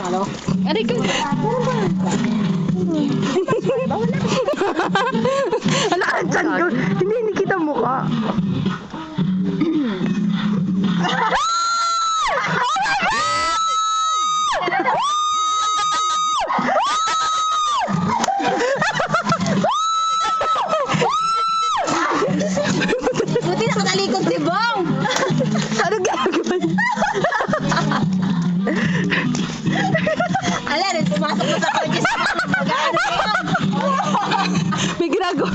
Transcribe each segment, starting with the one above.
Ano? Aray ka. Ano ka dyan ko? Hindi kita mukha. Buti nakatalikod si Bong. Ano gagawin? Ala, rin pumasok mo sa kotse sa mag-ano yun. May ginagawa.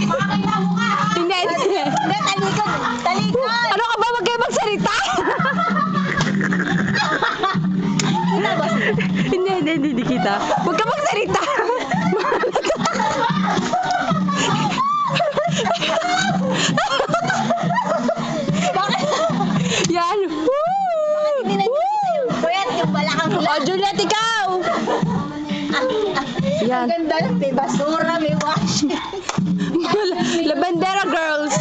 Makakita mo ka. Hindi. Hindi, talikod. Talikod. Ano ka ba? Wag kayo magsalita. Kita ba? Hindi kita. Huwag ka magsalita. Bakit? Yan. Hindi na yung pwet, yung balakang hula. Oh, Juliet, ikaw. Yan. Ang ganda lang. May basura, may wash. Labandera girls.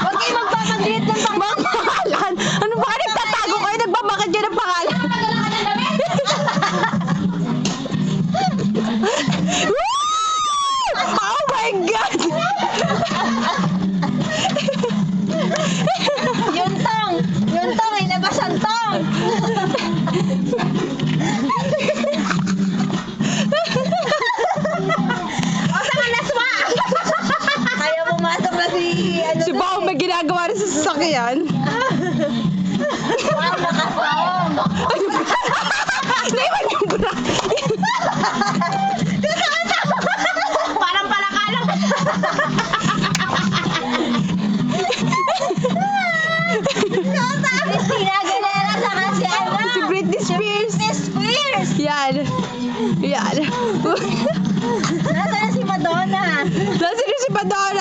Huwag kayo magpapaglit ng pang... Mga pangalan. Ano ba ka nagtatago kayo? Nagbabakit dyan ng pangalan. Oh my God! Yung tong, ilabas ang tong. O, saan ang naswa? Kaya pumasok na si... Ano Si to Bao eh. may ginagawa rin sa sasakyan. Wow, nakasaong. Naiwan yung bra. Parang palakalang. Christina Aguilera saka si ano? Si Britney Spears. Britney Spears. Yan. Yan. Nasaan na si Madonna? Nasaan si Madonna?